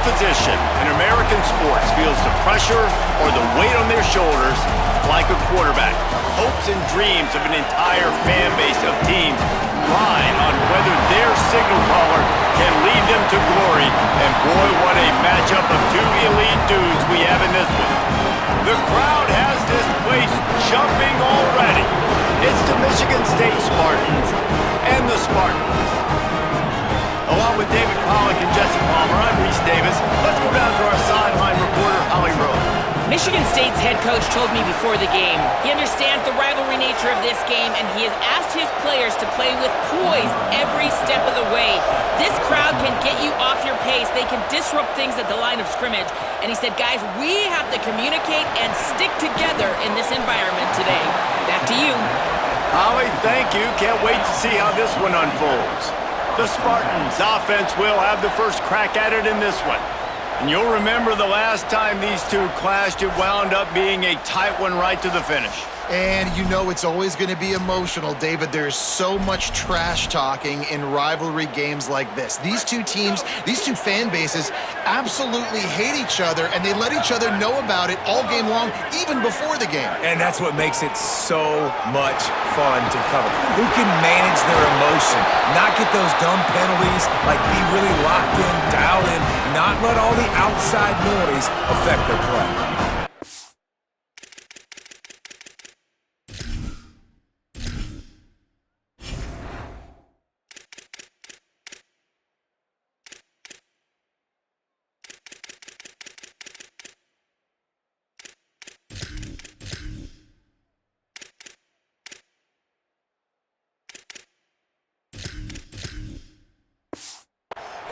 position in American sports feels the pressure or the weight on their shoulders like a quarterback. Hopes and dreams of an entire fan base of teams ride on whether their signal caller can lead them to glory. And boy, what a matchup of two elite dudes we have in this one. The crowd has this place jumping already. It's the Michigan State Spartans and the Spartans. Along with David Pollack and Jesse Palmer, I'm Reese Davis. Let's go down to our sideline reporter, Holly Rowe. Michigan State's head coach told me before the game he understands the rivalry nature of this game, and he has asked his players to play with poise every step of the way. This crowd can get you off your pace. They can disrupt things at the line of scrimmage. And he said, guys, we have to communicate and stick together in this environment today. Back to you. Holly, thank you. Can't wait to see how this one unfolds. The Spartans' offense will have the first crack at it in this one. And you'll remember the last time these two clashed, it wound up being a tight one right to the finish. And you know it's always going to be emotional, David. There's so much trash talking in rivalry games like this. These two teams, these two fan bases absolutely hate each other, and they let each other know about it all game long, even before the game. And that's what makes it so much fun to cover. Who can manage their emotion, not get those dumb penalties, like be really locked in, dialed in, not let all the outside noise affect their play.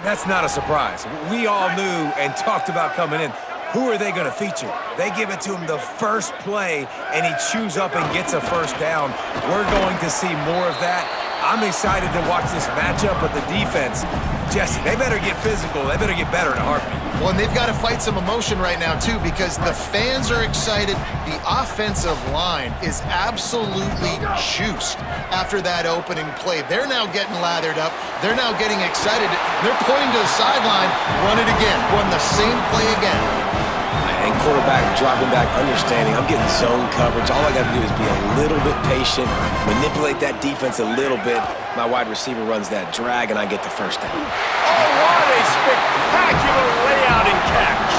That's not a surprise. We all knew and talked about coming in. Who are they going to feature? They give it to him the first play, and he chews up and gets a first down. We're going to see more of that. I'm excited to watch this matchup, but the defense, Jesse, they better get physical. They better get better in a heartbeat. Well, and they've got to fight some emotion right now, too, because the fans are excited. The offensive line is absolutely juiced after that opening play. They're now getting lathered up. They're now getting excited. They're pointing to the sideline. Run it again. Run the same play again. And quarterback dropping back, understanding I'm getting zone coverage. All I got to do is be a little bit patient, manipulate that defense a little bit. My wide receiver runs that drag, and I get the first down. Oh, what a spectacular layout and catch.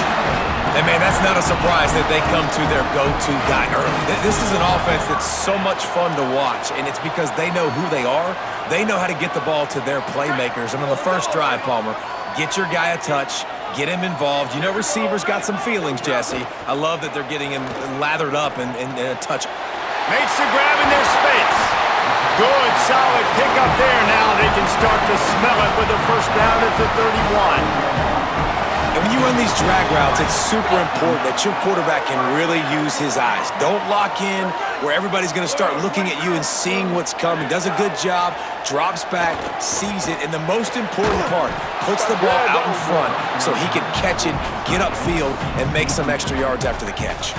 And, man, that's not a surprise that they come to their go-to guy early. This is an offense that's so much fun to watch, and it's because they know who they are. They know how to get the ball to their playmakers. And on the first drive, Palmer, get your guy a touch, get him involved. You know receivers got some feelings, Jesse. I love that they're getting him lathered up and a touch. Makes the grab in their space. Good, solid pickup there. Now they can start to smell it with a first down at the 31. And when you run these drag routes, it's super important that your quarterback can really use his eyes. Don't lock in where everybody's going to start looking at you and seeing what's coming. Does a good job, drops back, sees it, and the most important part, puts the ball out in front so he can catch it, get upfield, and make some extra yards after the catch.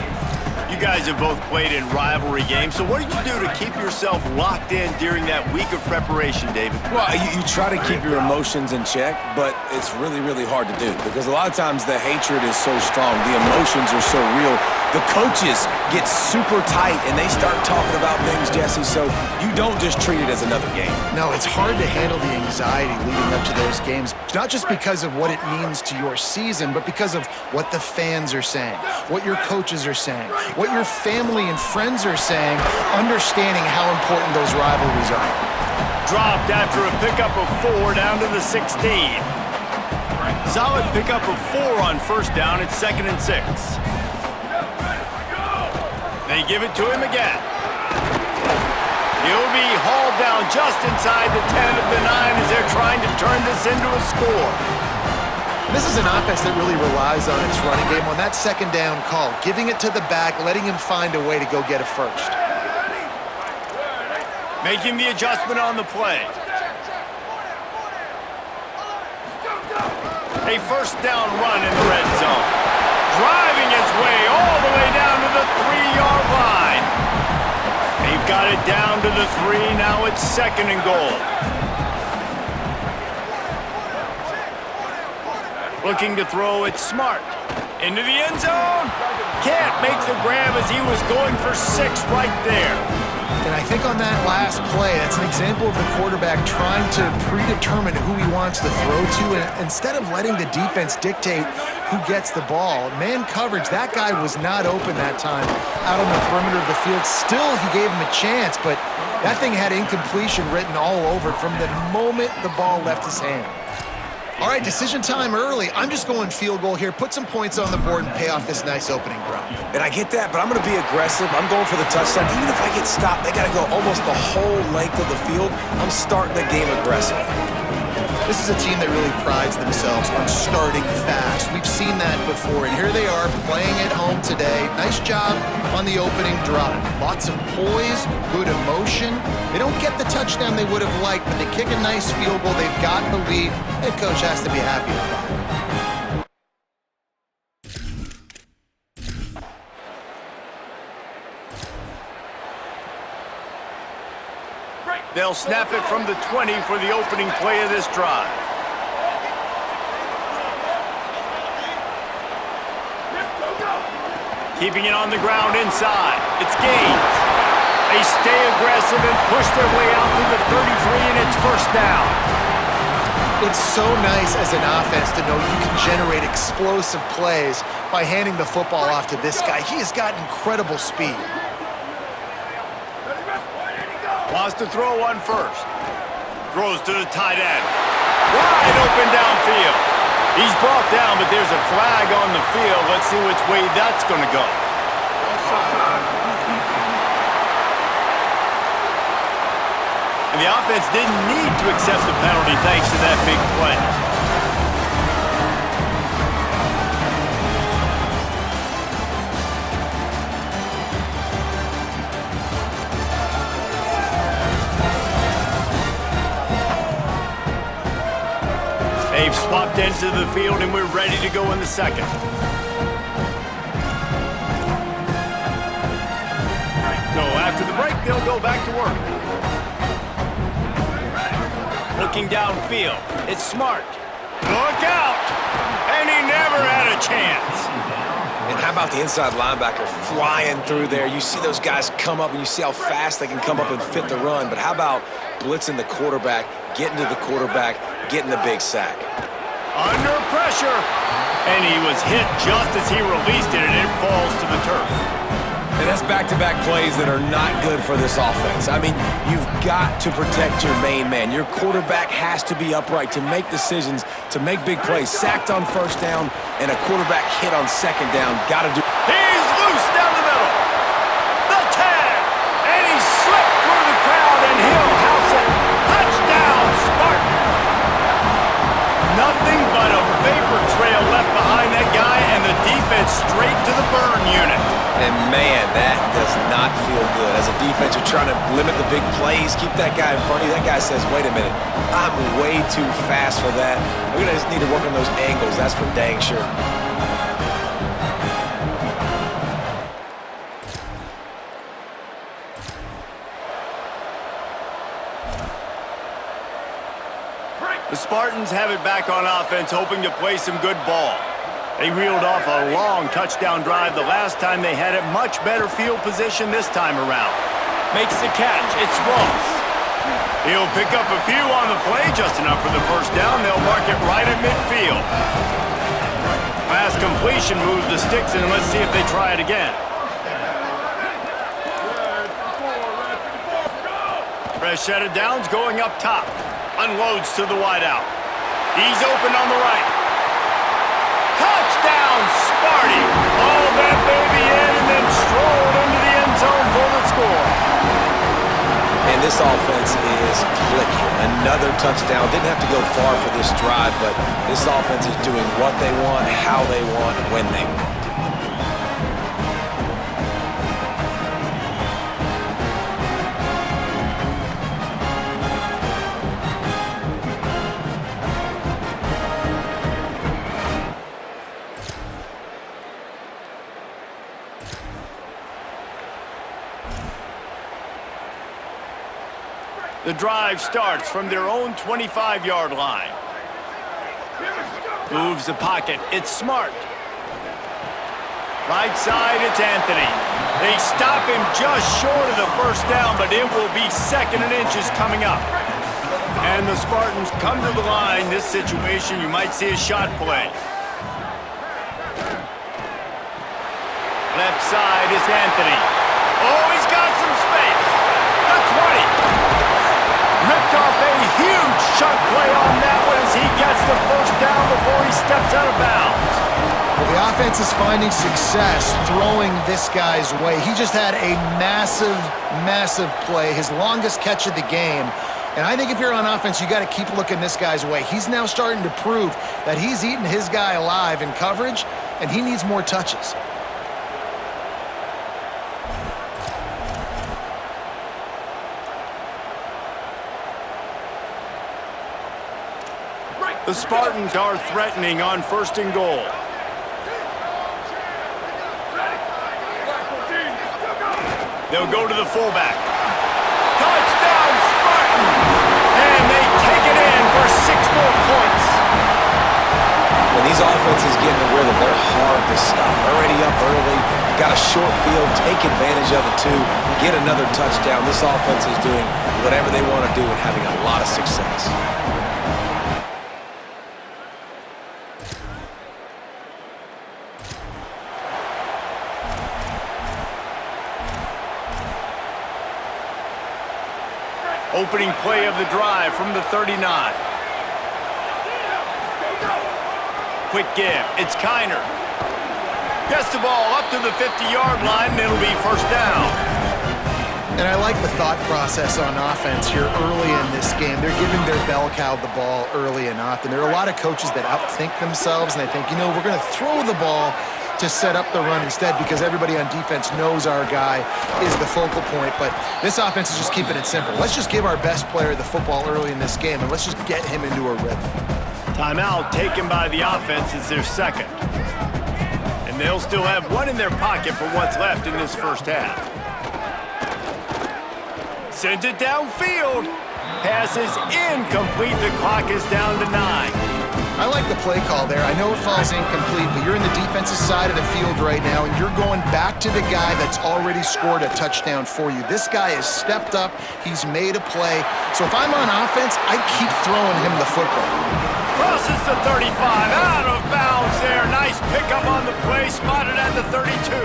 You guys have both played in rivalry games, so what did you do to keep yourself locked in during that week of preparation, David? Well, you try to keep your emotions in check, but it's really, really hard to do because a lot of times the hatred is so strong, the emotions are so real. The coaches get super tight and they start talking about things, Jesse, so you don't just treat it as another game. No, it's hard to handle the anxiety leading up to those games, not just because of what it means to your season, but because of what the fans are saying, what your coaches are saying, what your family and friends are saying, understanding how important those rivalries are. Dropped after a pickup of 4 down to the 16. Solid pickup of 4 on first down. It's 2nd and 6. They give it to him again. He'll be hauled down just inside the 10 of the 9 as they're trying to turn this into a score. This is an offense that really relies on its running game on that second down call, giving it to the back, letting him find a way to go get a first. Making the adjustment on the play. A first down run in the red zone. Driving his way all the way down to the 3-yard line. They've got it down to the 3. Now it's 2nd and goal. Looking to throw it smart. Into the end zone. Can't make the grab as he was going for 6 right there. And I think on that last play, that's an example of the quarterback trying to predetermine who he wants to throw to, and instead of letting the defense dictate who gets the ball. Man coverage, that guy was not open that time out on the perimeter of the field. Still, he gave him a chance, but that thing had incompletion written all over it from the moment the ball left his hand. All right, decision time early. I'm just going field goal here. Put some points on the board and pay off this nice opening drive. And I get that, but I'm going to be aggressive. I'm going for the touchdown. Even if I get stopped, they got to go almost the whole length of the field. I'm starting the game aggressive. This is a team that really prides themselves on starting fast. We've seen that before, and here they are playing at home today. Nice job on the opening drive. Lots of poise, good emotion. They don't get the touchdown they would have liked, but they kick a nice field goal. They've got the lead. Head coach has to be happy about it. They'll snap it from the 20 for the opening play of this drive. Keeping it on the ground inside. It's Gaines. They stay aggressive and push their way out to the 33, and it's first down. It's so nice as an offense to know you can generate explosive plays by handing the football off to this guy. He has got incredible speed. Wants to throw one first. Throws to the tight end. Wide open downfield. He's brought down, but there's a flag on the field. Let's see which way that's going to go. And the offense didn't need to accept the penalty thanks to that big play. They've swapped ends of the field, and we're ready to go in the second. So after the break, they'll go back to work. Looking downfield. It's Smart. Look out! And he never had a chance. And how about the inside linebacker flying through there? You see those guys come up, and you see how fast they can come up and fit the run. But how about blitzing the quarterback, getting to the quarterback, getting the big sack? Under pressure. And he was hit just as he released it, and it falls to the turf. And that's back-to-back plays that are not good for this offense. I mean, you've got to protect your main man. Your quarterback has to be upright to make decisions, to make big plays. Sacked on first down and a quarterback hit on second down. Got to do. He's loose down the middle. The tag. And he slipped through the crowd, and he'll house it. Touchdown, Spartan. Nothing but a vapor trail left behind that guy, and the defense straight to the burn unit. And man, that does not feel good. As a defense, you're trying to limit the big plays, keep that guy in front of you. That guy says, wait a minute, I'm way too fast for that. We're going to just need to work on those angles, that's for dang sure. The Spartans have it back on offense, hoping to play some good ball. They reeled off a long touchdown drive the last time they had it. Much better field position this time around. Makes the catch. It's Ross. He'll pick up a few on the play, just enough for the first down. They'll mark it right at midfield. Last completion moved the sticks, and let's see if they try it again. Fresh set of downs going up top. Unloads to the wideout. He's open on the right. Touchdown, Sparty! Hauled that baby in and then strolled into the end zone for the score. And this offense is clicking. Another touchdown. Didn't have to go far for this drive, but this offense is doing what they want, how they want, when they want. The drive starts from their own 25-yard line. Moves the pocket. It's Smart. Right side, it's Anthony. They stop him just short of the first down, but it will be 2nd and inches coming up. And the Spartans come to the line. This situation, you might see a shot play. Left side is Anthony. Oh, he's got some space. The 20. Ripped off a huge chunk play on that one as he gets the first down before he steps out of bounds. Well, the offense is finding success throwing this guy's way. He just had a massive, massive play, his longest catch of the game. And I think if you're on offense, you got to keep looking this guy's way. He's now starting to prove that he's eating his guy alive in coverage, and he needs more touches. The Spartans are threatening on 1st and goal. They'll go to the fullback. Touchdown, Spartans! And they take it in for 6 more points. When these offenses get in the rhythm, they're hard to stop. Already up early, got a short field, take advantage of it too, get another touchdown. This offense is doing whatever they want to do and having a lot of success. Opening play of the drive from the 39. Quick give. It's Kiner. Gets the ball up to the 50-yard line, and it'll be 1st down. And I like the thought process on offense here early in this game. They're giving their bell cow the ball early and often. There are a lot of coaches that outthink themselves, and they think, you know, we're going to throw the ball to set up the run instead because everybody on defense knows our guy is the focal point. But this offense is just keeping it simple. Let's just give our best player the football early in this game, and let's just get him into a rhythm. Timeout taken by the offense. It's their 2nd. And they'll still have 1 in their pocket for what's left in this 1st half. Sends it downfield. Pass is incomplete. The clock is down to 9. I like the play call there. I know it falls incomplete, but you're in the defensive side of the field right now, and you're going back to the guy that's already scored a touchdown for you. This guy has stepped up. He's made a play. So if I'm on offense, I keep throwing him the football. Crosses the 35. Out of bounds there. Nice pickup on the play. Spotted at the 32.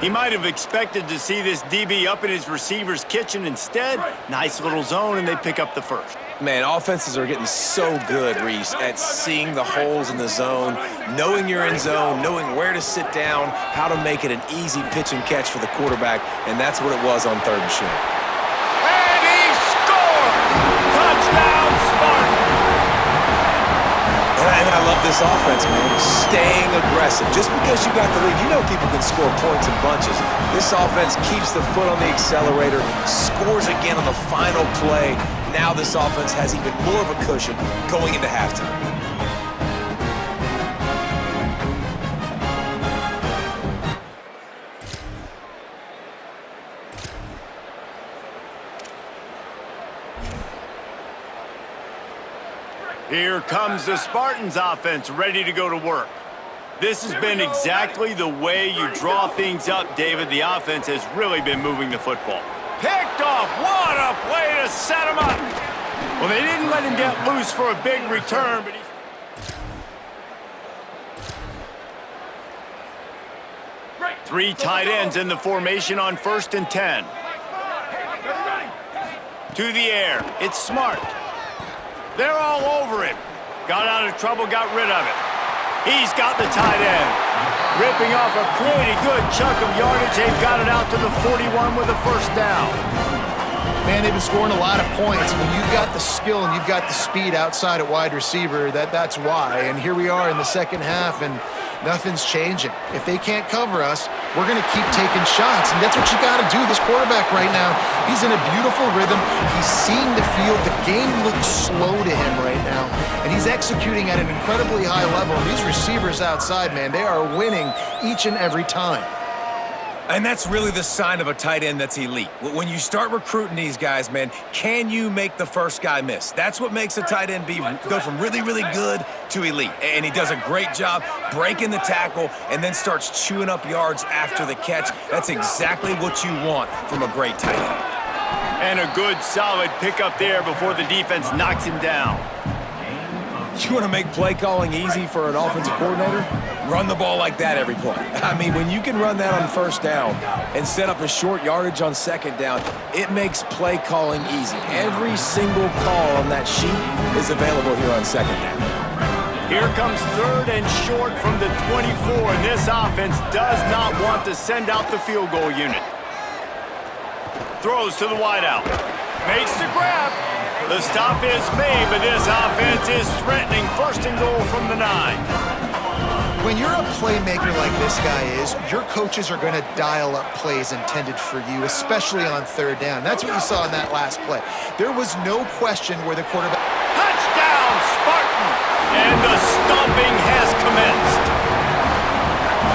He might have expected to see this DB up in his receiver's kitchen. Instead, nice little zone, and they pick up the 1st. Man, offenses are getting so good, Reese, at seeing the holes in the zone, knowing you're in zone, knowing where to sit down, how to make it an easy pitch and catch for the quarterback, and that's what it was on 3rd and short. And he scores! Touchdown, Spartans! And I love this offense, man. Staying aggressive. Just because you got the lead, you know people can score points in bunches. This offense keeps the foot on the accelerator, scores again on the final play. Now this offense has even more of a cushion going into halftime. Here comes the Spartans offense ready to go to work. This has been exactly the way you draw things up, David. The offense has really been moving the football. Picked off. What a play to set him up. Well, they didn't let him get loose for a big return, but he's... 3 tight ends in the formation on 1st and 10. To the air. It's Smart. They're all over him. Got out of trouble, got rid of it. He's got the tight end. Ripping off a pretty good chunk of yardage. They've got it out to the 41 with a 1st down. Man, they've been scoring a lot of points. When you've got the skill and you've got the speed outside at wide receiver, that's why. And here we are in the 2nd half, and nothing's changing. If they can't cover us, we're going to keep taking shots, and that's what you got to do. This quarterback right now, he's in a beautiful rhythm. He's seeing the field. The game looks slow to him right now, and he's executing at an incredibly high level. And these receivers outside, man, they are winning each and every time. And that's really the sign of a tight end that's elite. When you start recruiting these guys, man, can you make the first guy miss? That's what makes a tight end go from really, really good to elite. And he does a great job breaking the tackle and then starts chewing up yards after the catch. That's exactly what you want from a great tight end. And a good, solid pickup there before the defense knocks him down. You want to make play calling easy for an offensive coordinator? Run the ball like that every play. I mean, when you can run that on first down and set up a short yardage on second down, it makes play calling easy. Every single call on that sheet is available here on second down. Here comes third and short from the 24, and this offense does not want to send out the field goal unit. Throws to the wideout. Makes the grab. The stop is made, but this offense is threatening. First and goal from the 9. When you're a playmaker like this guy is, your coaches are going to dial up plays intended for you, especially on third down. That's what you saw in that last play. There was no question where the quarterback... Touchdown, Spartan! And the stomping has commenced.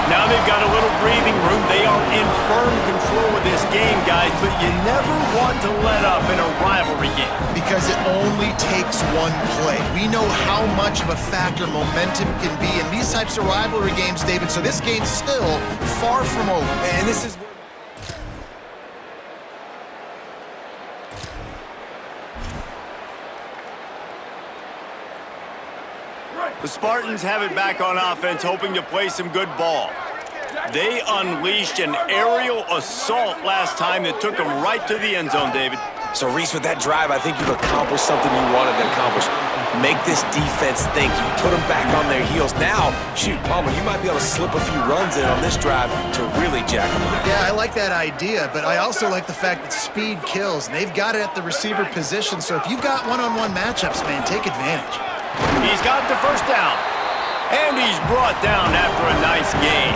Now they've got a little breathing room. They are in firm control of this game, guys, but you never want to let up in a rivalry game. Because it only takes one play. We know how much of a factor momentum can be in these types of rivalry games, David, so this game's still far from over. And this is... The Spartans have it back on offense, hoping to play some good ball. They unleashed an aerial assault last time that took them right to the end zone, David. So, Reese, with that drive, I think you've accomplished something you wanted to accomplish. Make this defense think. You put them back on their heels. Now, shoot, Palmer, you might be able to slip a few runs in on this drive to really jack them up. Yeah, I like that idea, but I also like the fact that speed kills. They've got it at the receiver position, so if you've got one-on-one matchups, man, take advantage. He's got the first down, and he's brought down after a nice gain.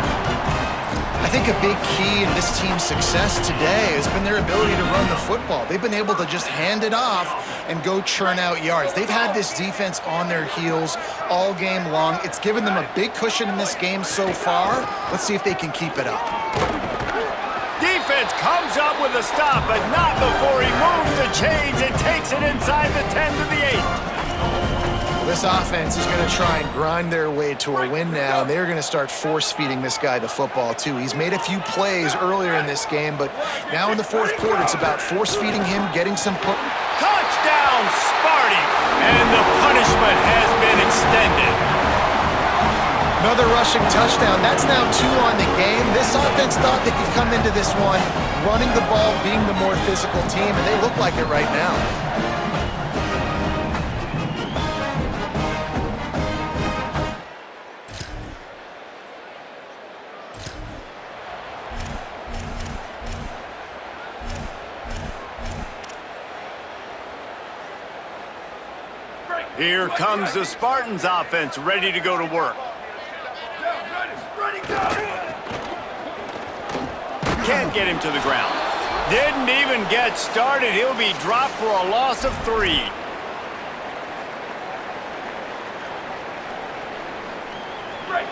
I think a big key in this team's success today has been their ability to run the football. They've been able to just hand it off and go churn out yards. They've had this defense on their heels all game long. It's given them a big cushion in this game so far. Let's see if they can keep it up. Defense comes up with a stop, but not before he moves the chains and takes it inside the 10 to the 8. This offense is going to try and grind their way to a win now, and they're going to start force-feeding this guy the football, too. He's made a few plays earlier in this game, but now in the fourth quarter, it's about force-feeding him, getting some... Touchdown, Sparty! And the punishment has been extended. Another rushing touchdown. That's now 2 on the game. This offense thought they could come into this one running the ball, being the more physical team, and they look like it right now. Here comes the Spartans offense, ready to go to work. Can't get him to the ground. Didn't even get started. He'll be dropped for a loss of 3.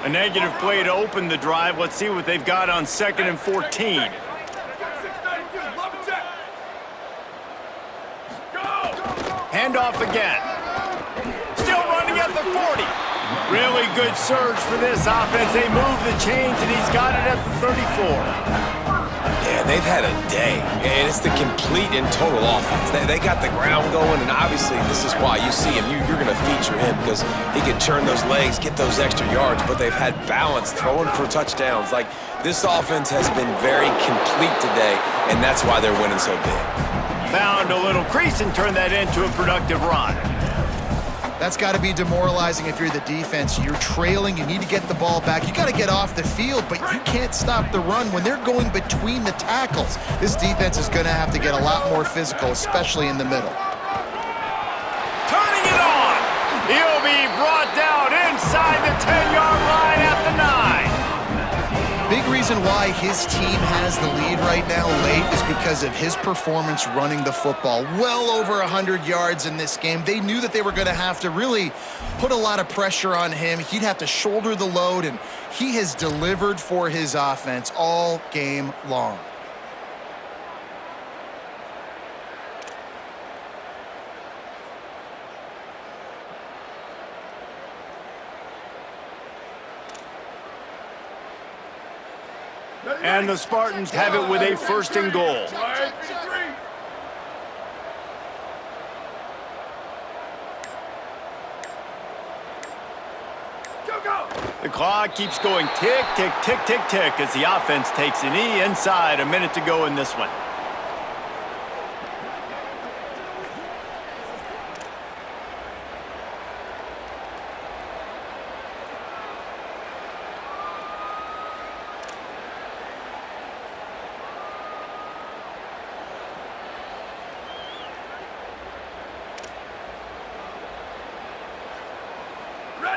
A negative play to open the drive. Let's see what they've got on 2nd and 14. Handoff again. Still running at the 40. Really good surge for this offense. They move the chains, and he's got it at the 34. Yeah, they've had a day, and it's the complete and total offense. They got the ground going, and obviously this is why you see him. You're going to feature him because he can turn those legs, get those extra yards, but they've had balance, throwing for touchdowns. Like, this offense has been very complete today, and that's why they're winning so big. Found a little crease and turned that into a productive run. That's got to be demoralizing if you're the defense. You're trailing, you need to get the ball back. You got to get off the field, but you can't stop the run when they're going between the tackles. This defense is going to have to get a lot more physical, especially in the middle. Turning it on. He'll be brought down inside the 10-yard line at the 9. Big reason reason why his team has the lead right now late is because of his performance running the football. Well over 100 yards in this game. They knew that they were going to have to really put a lot of pressure on him. He'd have to shoulder the load, and he has delivered for his offense all game long. And the Spartans have it with a first and goal. The clock keeps going tick, tick, tick, tick, tick as the offense takes a knee inside. A minute to go in this one.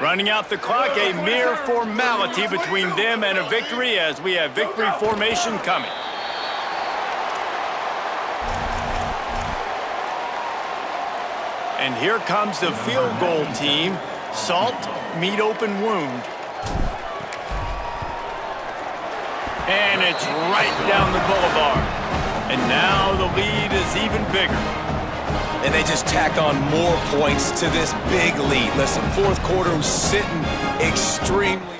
Running out the clock, a mere formality between them and a victory as we have victory formation coming. And here comes the field goal team. Salt, meat open wound. And it's right down the boulevard. And now the lead is even bigger. And they just tack on more points to this big lead. Listen, fourth quarter was sitting extremely.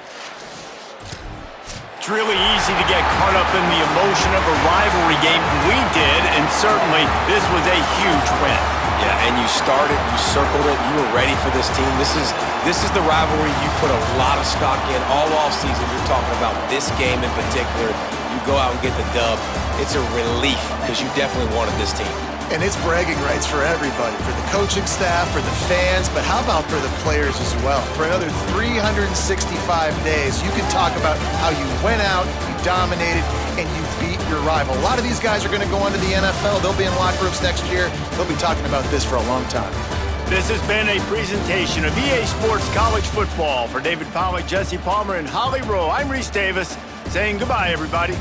It's really easy to get caught up in the emotion of a rivalry game. We did, and certainly this was a huge win. Yeah, and you started, you circled it, you were ready for this team. This is the rivalry you put a lot of stock in all offseason. You're talking about this game in particular. You go out and get the dub. It's a relief because you definitely wanted this team. And it's bragging rights for everybody, for the coaching staff, for the fans, but how about for the players as well? For another 365 days, you can talk about how you went out, you dominated, and you beat your rival. A lot of these guys are going to go on to the NFL. They'll be in locker rooms next year. They'll be talking about this for a long time. This has been a presentation of EA Sports College Football. For David Pollack, Jesse Palmer, and Holly Rowe, I'm Reese Davis, saying goodbye, everybody.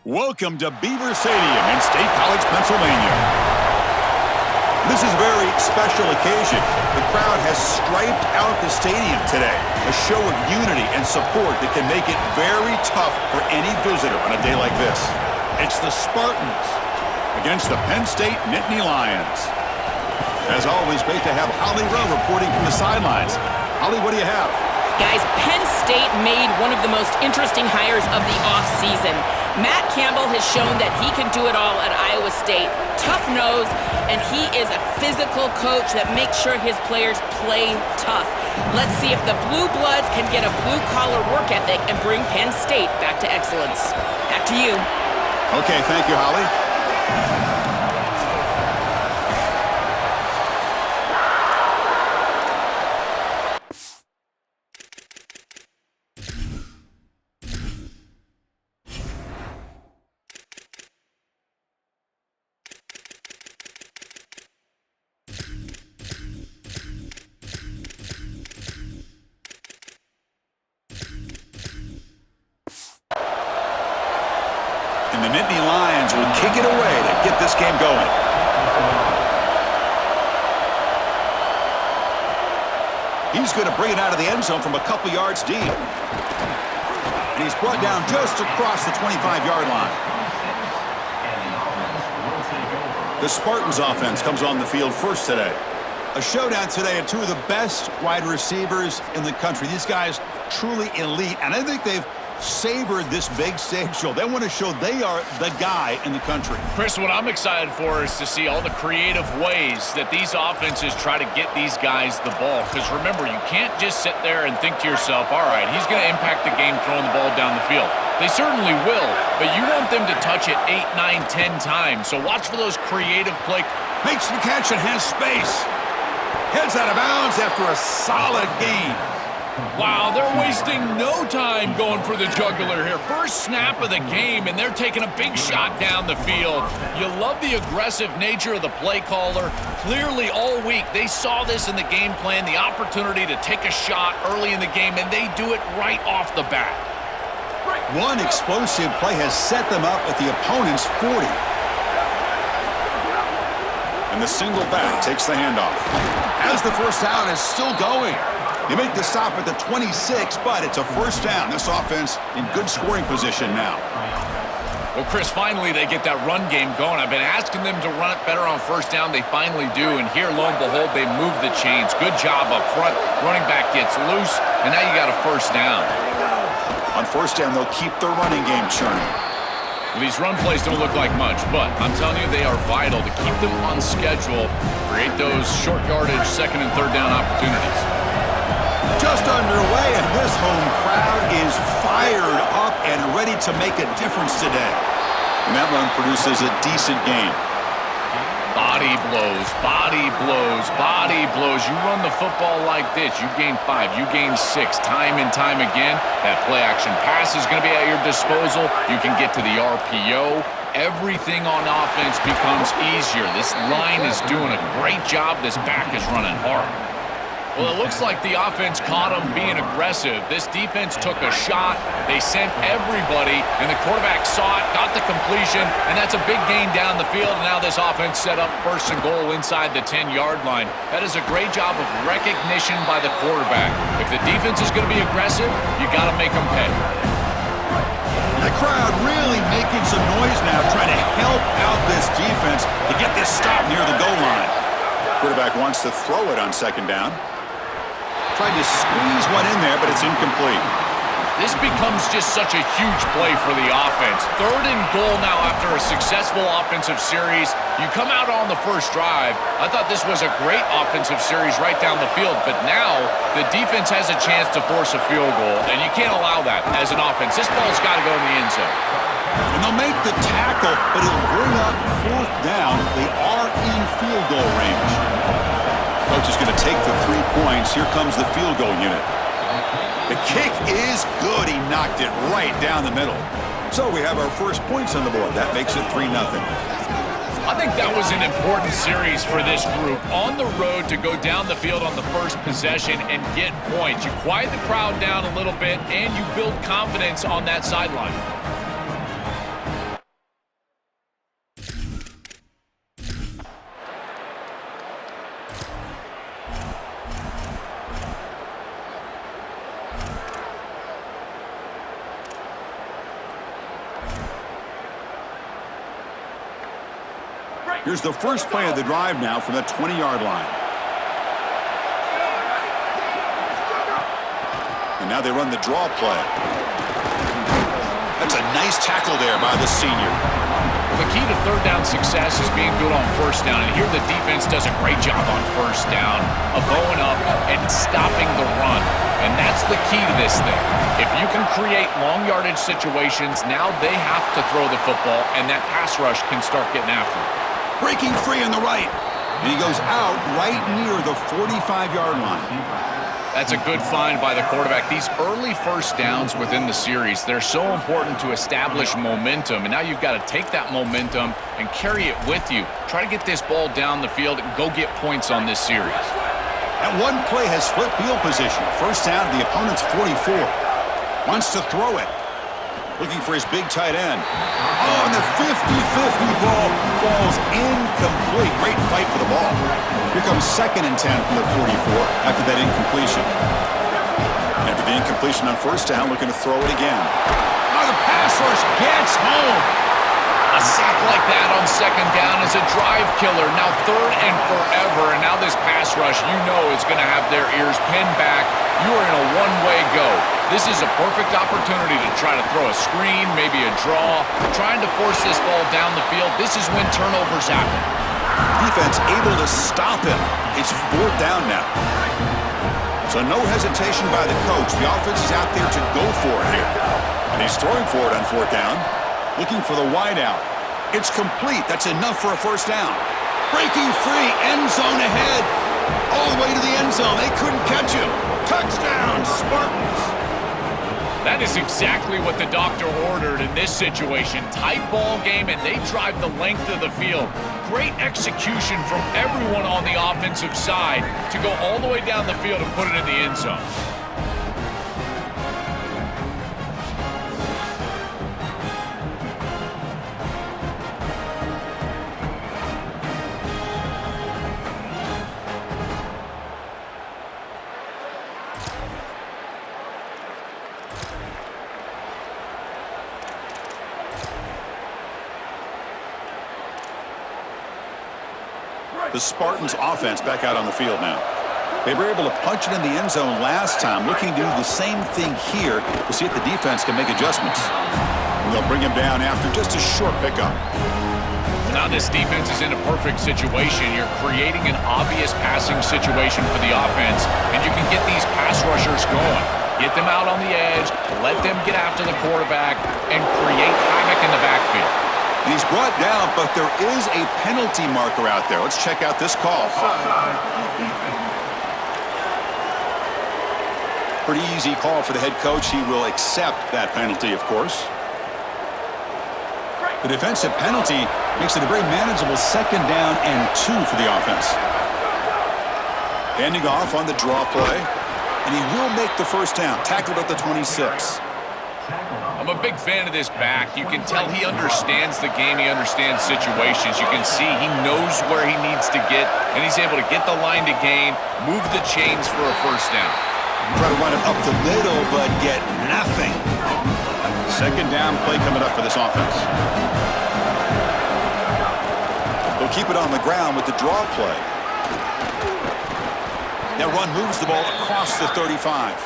Welcome to Beaver Stadium in State College, Pennsylvania. This is a very special occasion. The crowd has striped out the stadium today, a show of unity and support that can make it very tough for any visitor on a day like this. It's the Spartans against the Penn State Nittany Lions. As always, great to have Holly Rowe reporting from the sidelines. Holly, what do you have? Guys, Penn State made one of the most interesting hires of the offseason. Matt Campbell has shown that he can do it all at Iowa State. Tough nose, and he is a physical coach that makes sure his players play tough. Let's see if the Blue Bloods can get a blue-collar work ethic and bring Penn State back to excellence. Back to you. Okay, thank you, Holly. And the Nittany Lions will kick it away to get this game going. He's going to bring it out of the end zone from a couple yards deep. And he's brought down just across the 25-yard line. The Spartans offense comes on the field first today. A showdown today of two of the best wide receivers in the country. These guys truly elite, and I think they've savored this big stage show. They want to show they are the guy in the country. Chris, what I'm excited for is to see all the creative ways that these offenses try to get these guys the ball. Because remember, you can't just sit there and think to yourself, all right, he's going to impact the game throwing the ball down the field. They certainly will, but you want them to touch it 8, 9, 10 times. So watch for those creative plays. Makes the catch and has space. Heads out of bounds after a solid gain. Wow, they're wasting no time going for the jugular here. First snap of the game, and they're taking a big shot down the field. You love the aggressive nature of the play caller. Clearly, all week, they saw this in the game plan, the opportunity to take a shot early in the game, and they do it right off the bat. One explosive play has set them up at the opponent's 40. And the single back takes the handoff. As the first down is still going. They make the stop at the 26, but it's a first down. This offense in good scoring position now. Well, Chris, finally they get that run game going. I've been asking them to run it better on first down. They finally do, and here, lo and behold, they move the chains. Good job up front. Running back gets loose, and now you got a first down. On first down, they'll keep their running game churning. Well, these run plays don't look like much, but I'm telling you they are vital to keep them on schedule, create those short yardage second and third down opportunities. Just underway, and this home crowd is fired up and ready to make a difference today. And that run produces a decent gain. Body blows, body blows, body blows. You run the football like this, you gain 5, you gain 6, time and time again. That play action pass is going to be at your disposal. You can get to the RPO. Everything on offense becomes easier. This line is doing a great job. This back is running hard. Well, it looks like the offense caught them being aggressive. This defense took a shot. They sent everybody, and the quarterback saw it, got the completion, and that's a big gain down the field. And now this offense set up first and goal inside the 10-yard line. That is a great job of recognition by the quarterback. If the defense is going to be aggressive, you got to make them pay. The crowd really making some noise now, trying to help out this defense to get this stop near the goal line. Quarterback wants to throw it on second down. Tried to squeeze one in there, but it's incomplete. This becomes just such a huge play for the offense. Third and goal now after a successful offensive series. You come out on the first drive. I thought this was a great offensive series right down the field, but now the defense has a chance to force a field goal, and you can't allow that as an offense. This ball's got to go in the end zone. And they'll make the tackle, but it'll bring up fourth down. They are in field goal range. Coach is going to take the 3 points. Here comes the field goal unit. The kick is good. He knocked it right down the middle. So we have our first points on the board. That makes it 3-0. I think that was an important series for this group. On the road to go down the field on the first possession and get points. You quiet the crowd down a little bit, and you build confidence on that sideline. Here's the first play of the drive now from the 20-yard line. And now they run the draw play. That's a nice tackle there by the senior. The key to third down success is being good on first down, and here the defense does a great job on first down of bowing up and stopping the run, and that's the key to this thing. If you can create long yardage situations, now they have to throw the football, and that pass rush can start getting after it. Breaking free on the right. And he goes out right near the 45-yard line. That's a good find by the quarterback. These early first downs within the series, they're so important to establish momentum. And now you've got to take that momentum and carry it with you. Try to get this ball down the field and go get points on this series. That one play has split field position. First down to the opponent's 44. Wants to throw it. looking for his big tight end. Oh, and the 50-50 ball falls incomplete. Great fight for the ball. Here comes 2nd and 10 from the 44 after that incompletion. After the incompletion on first down, looking to throw it again. Oh, the pass rush gets home. A sack like that on 2nd down is a drive killer. Now 3rd and forever, and now this pass rush, you know, is going to have their ears pinned back. You are in a one-way go. This is a perfect opportunity to try to throw a screen, maybe a draw, trying to force this ball down the field. This is when turnovers happen. Defense able to stop him. It's 4th down now. So no hesitation by the coach. The offense is out there to go for it here. And he's throwing for it on 4th down. Looking for the wide out. It's complete. That's enough for a first down. Breaking free. End zone ahead. All the way to the end zone. They couldn't catch him. Touchdown, Spartans. That is exactly what the doctor ordered in this situation. Tight ball game, and they drive the length of the field. Great execution from everyone on the offensive side to go all the way down the field and put it in the end zone. The Spartans offense back out on the field now. They were able to punch it in the end zone last time, looking to do the same thing here to see if the defense can make adjustments. And they'll bring him down after just a short pickup. Now this defense is in a perfect situation. You're creating an obvious passing situation for the offense, and you can get these pass rushers going. Get them out on the edge, let them get after the quarterback, and create havoc in the backfield. He's brought down, but there is a penalty marker out there. Let's check out this call. Pretty easy call for the head coach. He will accept that penalty, of course. The defensive penalty makes it a very manageable 2nd down and 2 for the offense. Handing off on the draw play, and he will make the first down. Tackled at the 26. I'm a big fan of this back. You can tell he understands the game. He understands situations. You can see he knows where he needs to get, and he's able to get the line to gain, move the chains for a first down. Try to run it up the middle, but get nothing. 2nd down play coming up for this offense. They'll keep it on the ground with the draw play. Now run moves the ball across the 35.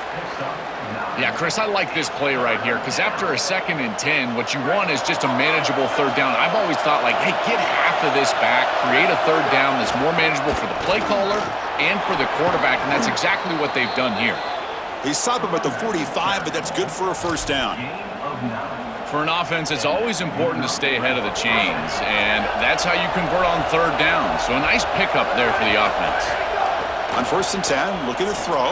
Yeah, Chris, I like this play right here because after a 2nd and 10, what you want is just a manageable 3rd down. I've always thought, like, hey, get half of this back, create a 3rd down that's more manageable for the play caller and for the quarterback, and that's exactly what they've done here. They stop him at the 45, but that's good for a first down. For an offense, it's always important to stay ahead of the chains, and that's how you convert on 3rd down. So a nice pickup there for the offense. On 1st and 10, looking to throw.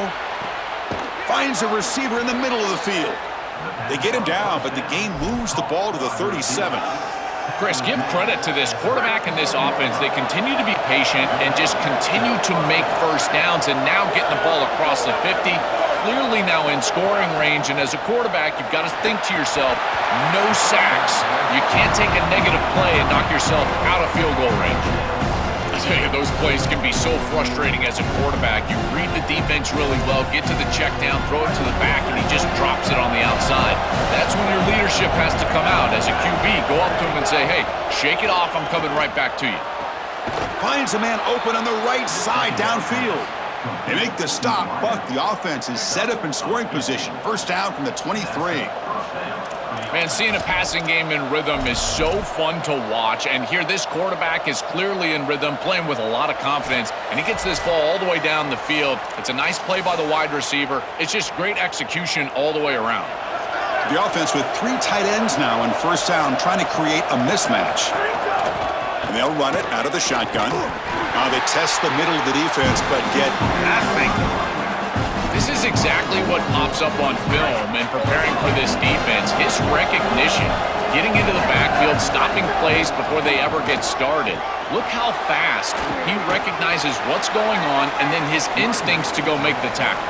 Finds a receiver in the middle of the field. They get him down, but the game moves the ball to the 37. Chris, give credit to this quarterback and this offense. They continue to be patient and just continue to make first downs, and now getting the ball across the 50, clearly now in scoring range. And as a quarterback, you've got to think to yourself, no sacks. You can't take a negative play and knock yourself out of field goal range. I tell you, those plays can be so frustrating as a quarterback. You read the defense really well, get to the check down, throw it to the back, and he just drops it on the outside. That's when your leadership has to come out. As a QB, go up to him and say, hey, shake it off, I'm coming right back to you. Finds a man open on the right side downfield. They make the stop, but the offense is set up in scoring position. First down from the 23. Man, seeing a passing game in rhythm is so fun to watch, and here this quarterback is clearly in rhythm, playing with a lot of confidence, and he gets this ball all the way down the field. It's a nice play by the wide receiver. It's just great execution all the way around. The offense with 3 tight ends now in first down, trying to create a mismatch. And they'll run it out of the shotgun. Now they test the middle of the defense, but get nothing. This is exactly what pops up on film in preparing for this defense. His recognition, getting into the backfield, stopping plays before they ever get started. Look how fast he recognizes what's going on and then his instincts to go make the tackle.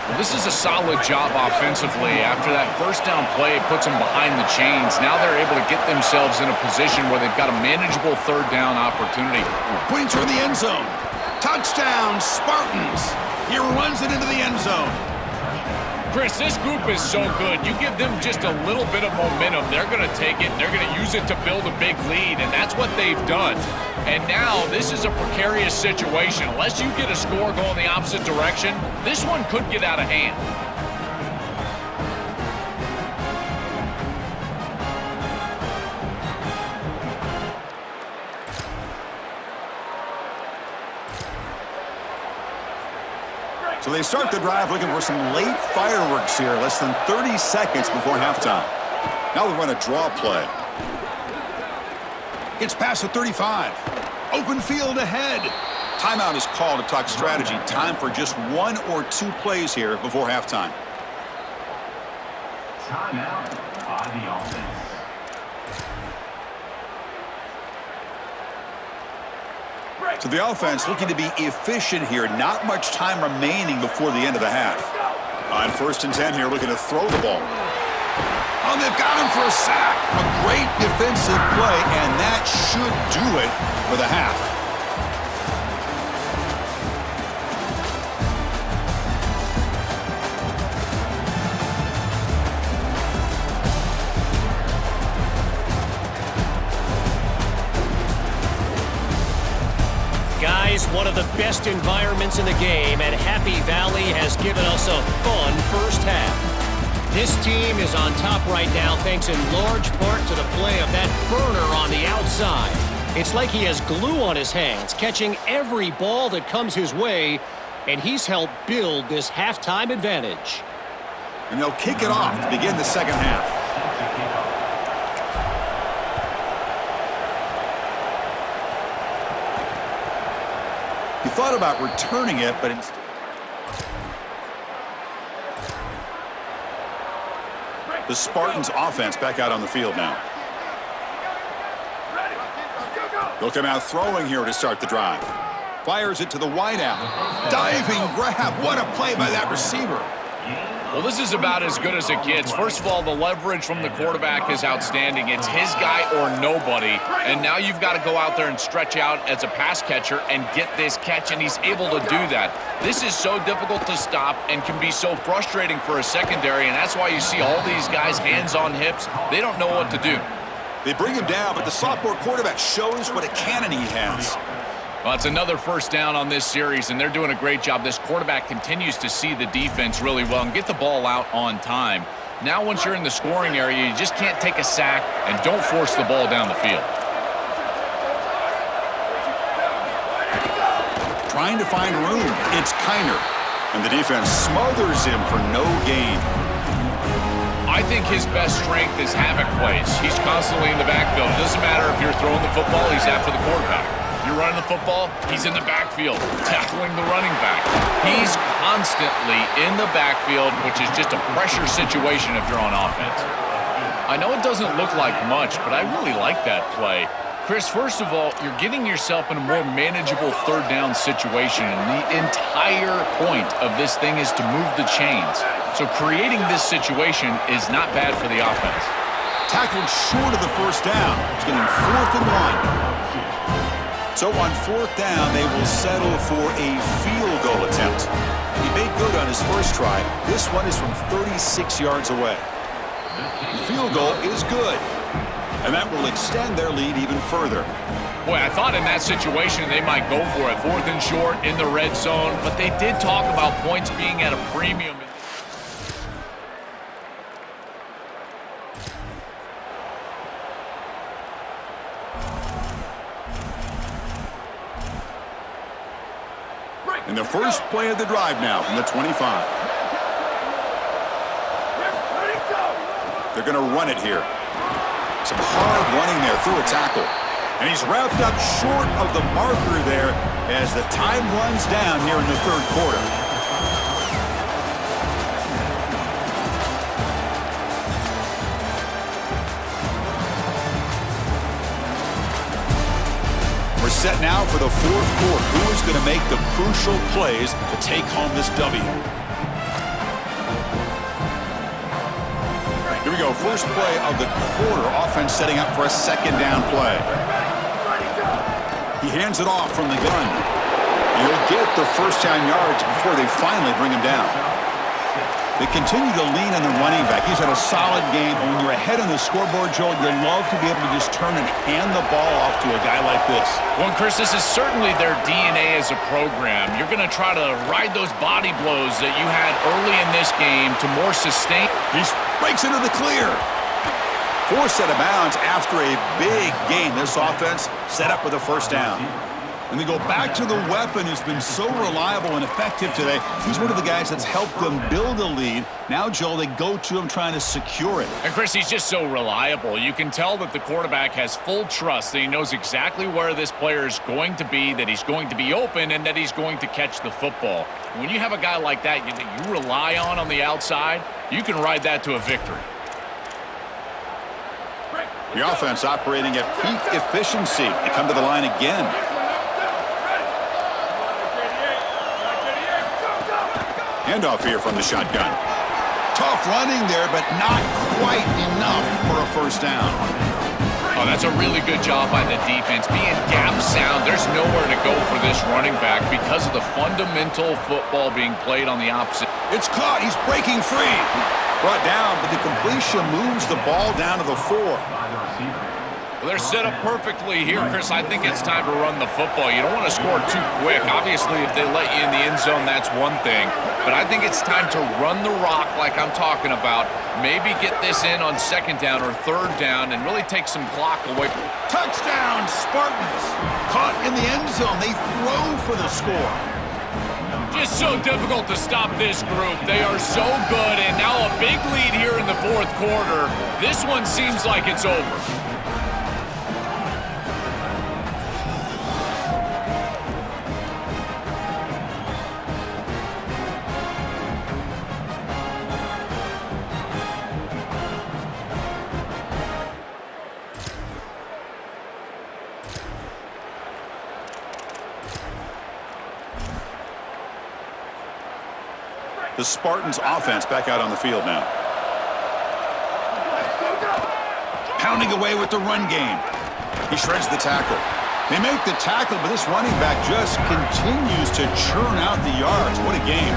Well, this is a solid job offensively. After that first down play, it puts them behind the chains. Now they're able to get themselves in a position where they've got a manageable third down opportunity. Putting toward the end zone. Touchdown, Spartans. He runs it into the end zone. Chris, this group is so good. You give them just a little bit of momentum, they're going to take it, and they're going to use it to build a big lead, and that's what they've done. And now this is a precarious situation. Unless you get a score going the opposite direction, this one could get out of hand. So they start the drive looking for some late fireworks here, less than 30 seconds before halftime. Now they run a draw play. Gets past the 35. Open field ahead. Timeout is called to talk strategy. Time for just 1 or 2 plays here before halftime. Timeout by the offense. So the offense looking to be efficient here. Not much time remaining before the end of the half. On 1st and 10 here, looking to throw the ball. Oh, they've got him for a sack. A great defensive play, and that should do it for the half. Guys, one of the best environments in the game, and Happy Valley has given us a fun first half. This team is on top right now thanks in large part to the play of that burner on the outside. It's like he has glue on his hands, catching every ball that comes his way, and he's helped build this halftime advantage. And they'll kick it off to begin the second half. He thought about returning it, but instead... The Spartans offense back out on the field now. They'll come out throwing here to start the drive. Fires it to the wideout. Diving grab. What a play by that receiver. Well, this is about as good as it gets. First of all, the leverage from the quarterback is outstanding. It's his guy or nobody. And now you've got to go out there and stretch out as a pass catcher and get this catch, and he's able to do that. This is so difficult to stop and can be so frustrating for a secondary, and that's why you see all these guys hands on hips. They don't know what to do. They bring him down, but the sophomore quarterback shows what a cannon he has. Well, it's another first down on this series, and they're doing a great job. This quarterback continues to see the defense really well and get the ball out on time. Now, once you're in the scoring area, you just can't take a sack and don't force the ball down the field. Trying to find room. It's Kiner. And the defense smothers him for no gain. I think his best strength is havoc plays. He's constantly in the backfield. It doesn't matter if you're throwing the football, he's after the quarterback. You're running the football, he's in the backfield, tackling the running back. He's constantly in the backfield, which is just a pressure situation if you're on offense. I know it doesn't look like much, but I really like that play. Chris, first of all, you're getting yourself in a more manageable third down situation, and the entire point of this thing is to move the chains. So creating this situation is not bad for the offense. Tackled short of the first down. It's getting 4th and 1. So on 4th down, they will settle for a field goal attempt. He made good on his first try. This one is from 36 yards away. The field goal is good. And that will extend their lead even further. Boy, I thought in that situation they might go for it. 4th and short in the red zone. But they did talk about points being at a premium. In the first play of the drive now from the 25. They're going to run it here. Some hard running there through a tackle. And he's wrapped up short of the marker there as the time runs down here in the third quarter. We're set now for the fourth quarter. Who is going to make the crucial plays to take home this W? we go. First play of the quarter. Offense setting up for a second down play. He hands it off from the gun. He'll get the first down yards before they finally bring him down. They continue to lean on the running back. He's had a solid game. And when you're ahead on the scoreboard, Joel, you love to be able to just turn and hand the ball off to a guy like this. Well, Chris, this is certainly their DNA as a program. You're going to try to ride those body blows that you had early in this game to more sustain. He breaks into the clear. Forced out of bounds after a big gain. This offense set up with a first down. And they go back to the weapon who's been so reliable and effective today. He's one of the guys that's helped them build a lead. Now, Joel, they go to him trying to secure it. And, Chris, he's just so reliable. You can tell that the quarterback has full trust, that he knows exactly where this player is going to be, that he's going to be open, and that he's going to catch the football. When you have a guy like that you rely on the outside, you can ride that to a victory. The offense operating at peak efficiency. They come to the line again. Handoff here from the shotgun. Tough running there, but not quite enough for a first down. Oh, that's a really good job by the defense. Being gap sound, there's nowhere to go for this running back because of the fundamental football being played on the opposite. It's caught. He's breaking free. Brought down, but the completion moves the ball down to the 4. Well, they're set up perfectly here, Chris. I think it's time to run the football. You don't want to score too quick. Obviously, if they let you in the end zone, that's one thing. But I think it's time to run the rock like I'm talking about. Maybe get this in on second down or third down and really take some clock away. Touchdown, Spartans. Caught in the end zone. They throw for the score. Just so difficult to stop this group. They are so good, and now a big lead here in the fourth quarter. This one seems like it's over. The Spartans offense back out on the field now. Pounding away with the run game. He shreds the tackle. They make the tackle, but this running back just continues to churn out the yards. What a game.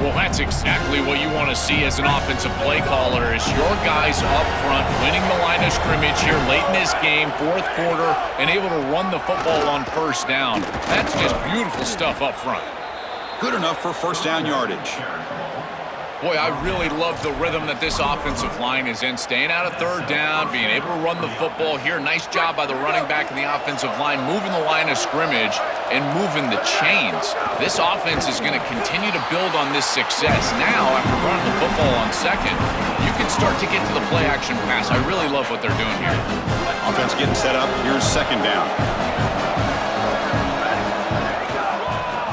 Well, that's exactly what you want to see as an offensive play caller is your guys up front winning the line of scrimmage here late in this game, fourth quarter, and able to run the football on first down. That's just beautiful stuff up front. Good enough for first down yardage. Boy, I really love the rhythm that this offensive line is in. Staying out of third down, being able to run the football here. Nice job by the running back and the offensive line, moving the line of scrimmage and moving the chains. This offense is going to continue to build on this success. Now, after running the football on second, you can start to get to the play-action pass. I really love what they're doing here. Offense getting set up. Here's second down.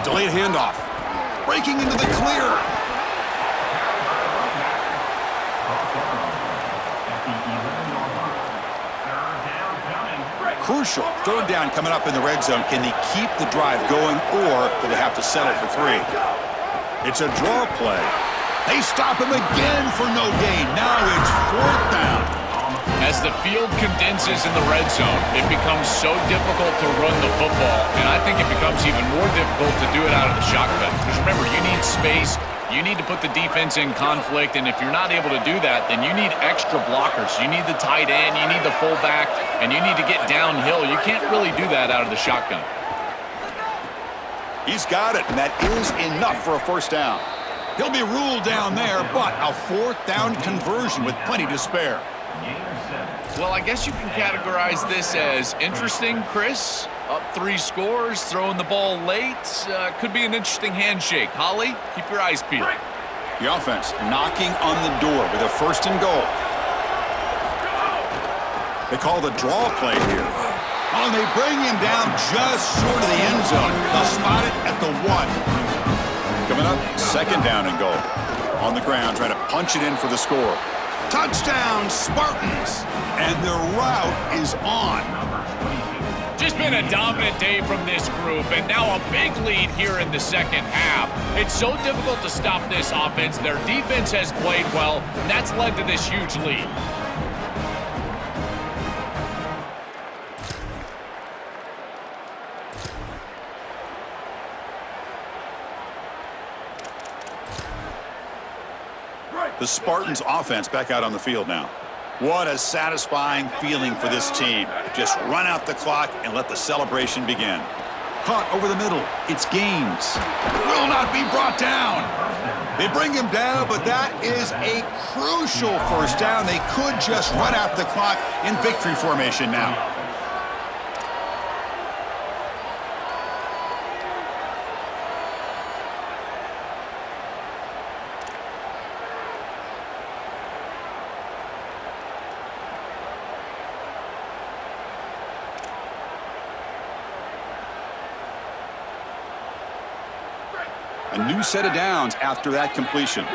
Delayed handoff. Breaking into the clear. Crucial. Third down coming up in the red zone. Can they keep the drive going, or do they have to settle for 3? It's a draw play. They stop him again for no gain. Now it's fourth down. As the field condenses in the red zone, it becomes so difficult to run the football, and I think it becomes even more difficult to do it out of the shotgun. Because remember, you need space, you need to put the defense in conflict, and if you're not able to do that, then you need extra blockers. You need the tight end, you need the fullback, and you need to get downhill. You can't really do that out of the shotgun. He's got it, and that is enough for a first down. He'll be ruled down there, but a fourth down conversion with plenty to spare. Well, I guess you can categorize this as interesting, Chris. Up 3 scores, throwing the ball late. Could be an interesting handshake. Holly, keep your eyes peeled. The offense knocking on the door with a first and goal. They call the draw play here. Oh, and they bring him down just short of the end zone. They'll spot it at the 1. Coming up, second down and goal. On the ground, trying to punch it in for the score. Touchdown, Spartans! And their route is on. Just been a dominant day from this group, and now a big lead here in the second half. It's so difficult to stop this offense. Their defense has played well, and that's led to this huge lead. The Spartans offense back out on the field now. What a satisfying feeling for this team. Just run out the clock and let the celebration begin. Caught over the middle. It's Gaines. Will not be brought down. They bring him down, but that is a crucial first down. They could just run out the clock in victory formation now. A new set of downs after that completion.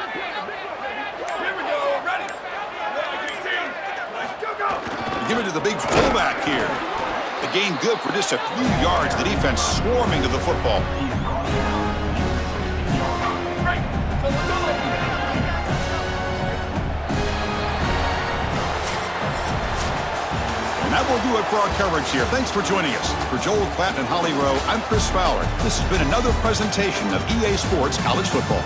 You give it to the big fullback here. The gain good for just a few yards. The defense swarming to the football. And that will do it for our coverage here. Thanks for joining us. For Joel Klatt and Holly Rowe, I'm Chris Fowler. This has been another presentation of EA Sports College Football.